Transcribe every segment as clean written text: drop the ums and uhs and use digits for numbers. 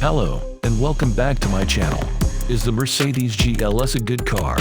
Hello, and welcome back to my channel. Is the Mercedes GLS a good car?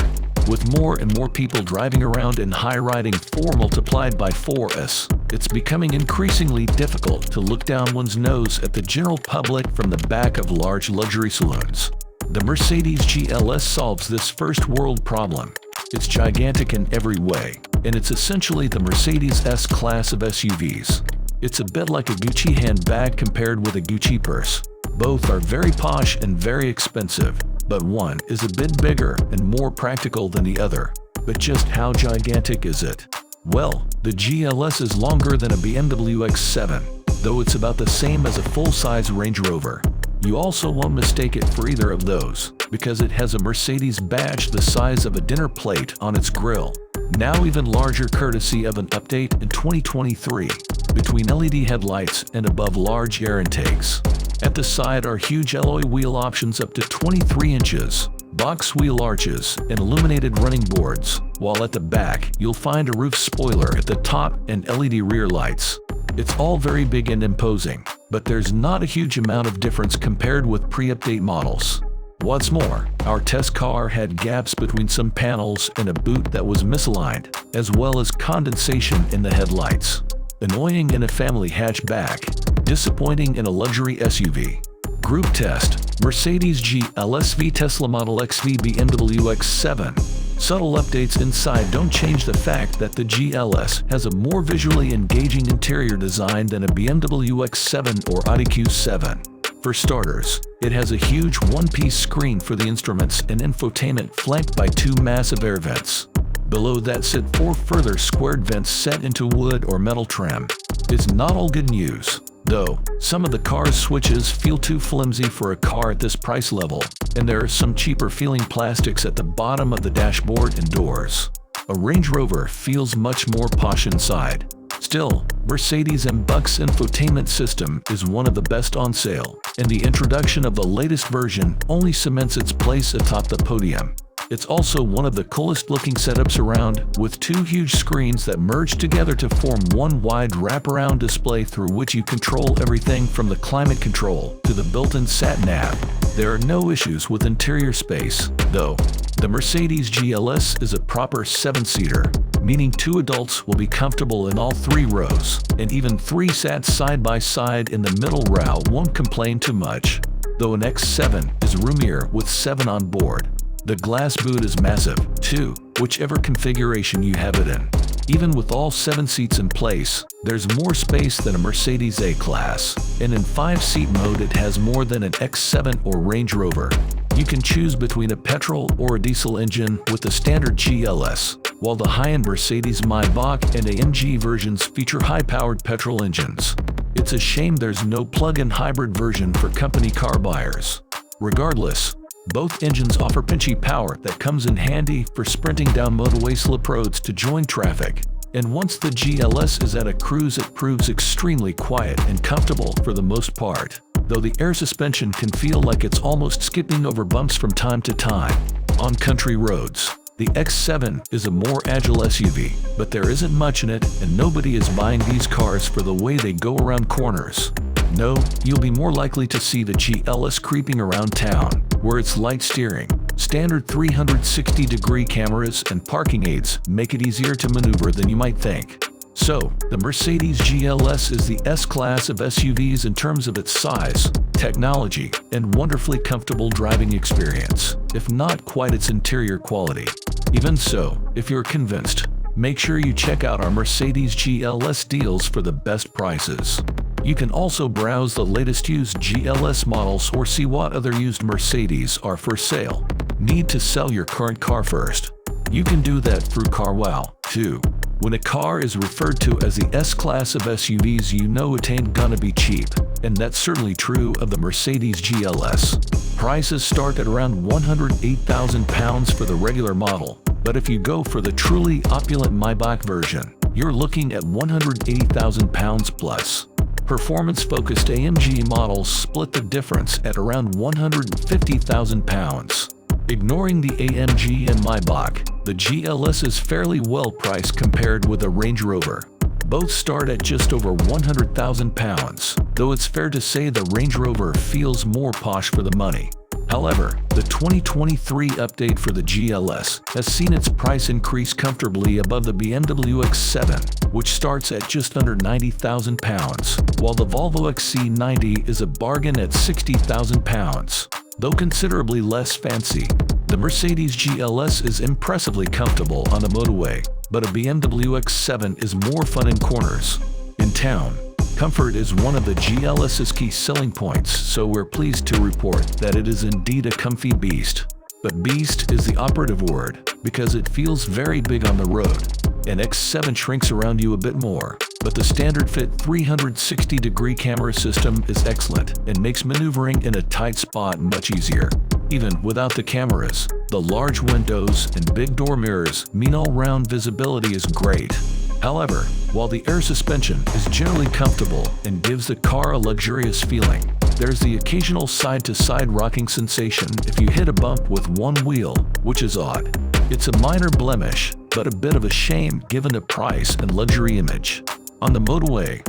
With more and more people driving around in high-riding 4 multiplied by 4s, it's becoming increasingly difficult to look down one's nose at the general public from the back of large luxury saloons. The Mercedes GLS solves this first-world problem. It's gigantic in every way, and it's essentially the Mercedes S-Class of SUVs. It's a bit like a Gucci handbag compared with a Gucci purse. Both are very posh and very expensive, but one is a bit bigger and more practical than the other. But just how gigantic is it? Well, the GLS is longer than a BMW X7, though it's about the same as a full-size Range Rover. You also won't mistake it for either of those, because it has a Mercedes badge the size of a dinner plate on its grille. Now even larger courtesy of an update in 2023, between LED headlights and above large air intakes. At the side are huge alloy wheel options up to 23 inches, box wheel arches, and illuminated running boards, while at the back you'll find a roof spoiler at the top and LED rear lights. It's all very big and imposing, but there's not a huge amount of difference compared with pre-update models. What's more, our test car had gaps between some panels and a boot that was misaligned, as well as condensation in the headlights. Annoying in a family hatchback, disappointing in a luxury SUV. Group test: Mercedes GLS v Tesla Model X v BMW X7. Subtle updates inside don't change the fact that the GLS has a more visually engaging interior design than a BMW X7 or Audi Q7. For starters, it has a huge one-piece screen for the instruments and infotainment flanked by 2 massive air vents. Below that sit 4 further squared vents set into wood or metal trim. It's not all good news, though. Some of the car's switches feel too flimsy for a car at this price level, and there are some cheaper feeling plastics at the bottom of the dashboard and doors. A Range Rover feels much more posh inside. Still, Mercedes-Maybach's infotainment system is one of the best on sale, and the introduction of the latest version only cements its place atop the podium. It's also one of the coolest looking setups around, with 2 huge screens that merge together to form one wide wraparound display through which you control everything from the climate control to the built-in sat-nav. There are no issues with interior space, though. The Mercedes GLS is a proper 7-seater, meaning 2 adults will be comfortable in all 3 rows, and even 3 sat side by side in the middle row won't complain too much, though an X7 is roomier with 7 on board. The glass boot is massive, too, whichever configuration you have it in. Even with all 7 seats in place, there's more space than a Mercedes A-Class, and in 5-seat mode it has more than an X7 or Range Rover. You can choose between a petrol or a diesel engine with the standard GLS, while the high-end Mercedes-Maybach and AMG versions feature high-powered petrol engines. It's a shame there's no plug-in hybrid version for company car buyers. Regardless, both engines offer punchy power that comes in handy for sprinting down motorway slip roads to join traffic. And once the GLS is at a cruise, it proves extremely quiet and comfortable for the most part, though the air suspension can feel like it's almost skipping over bumps from time to time. On country roads, the X7 is a more agile SUV, but there isn't much in it, and nobody is buying these cars for the way they go around corners. No, you'll be more likely to see the GLS creeping around town, where its light steering, standard 360-degree cameras, and parking aids make it easier to maneuver than you might think. So, the Mercedes GLS is the S-Class of SUVs in terms of its size, technology, and wonderfully comfortable driving experience, if not quite its interior quality. Even so, if you're convinced, make sure you check out our Mercedes GLS deals for the best prices. You can also browse the latest used GLS models or see what other used Mercedes are for sale. Need to sell your current car first? You can do that through CarWow, too. When a car is referred to as the S-Class of SUVs, you know it ain't gonna be cheap, and that's certainly true of the Mercedes GLS. Prices start at around £108,000 for the regular model, but if you go for the truly opulent Maybach version, you're looking at £180,000 plus. Performance-focused AMG models split the difference at around £150,000. Ignoring the AMG and Maybach, the GLS is fairly well priced compared with a Range Rover. Both start at just over 100,000 pounds, though it's fair to say the Range Rover feels more posh for the money. However, the 2023 update for the GLS has seen its price increase comfortably above the BMW X7, which starts at just under 90,000 pounds, while the Volvo XC90 is a bargain at 60,000 pounds. Though considerably less fancy, the Mercedes GLS is impressively comfortable on the motorway, but a BMW X7 is more fun in corners. In town, comfort is one of the GLS's key selling points, so we're pleased to report that it is indeed a comfy beast. But beast is the operative word, because it feels very big on the road. An X7 shrinks around you a bit more, but the standard fit 360-degree camera system is excellent and makes maneuvering in a tight spot much easier. Even without the cameras, the large windows and big door mirrors mean all-round visibility is great. However, while the air suspension is generally comfortable and gives the car a luxurious feeling, there's the occasional side-to-side rocking sensation if you hit a bump with one wheel, which is odd. It's a minor blemish, but a bit of a shame given the price and luxury image. On the motorway,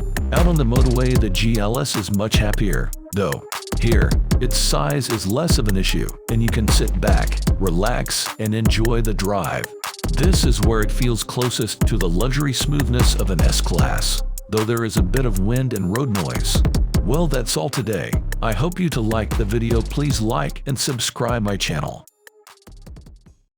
the GLS is much happier, though. Here, its size is less of an issue, and you can sit back, relax, and enjoy the drive. This is where it feels closest to the luxury smoothness of an S-Class, though there is a bit of wind and road noise. Well, that's all today. I hope you to like the video. Please like and subscribe my channel.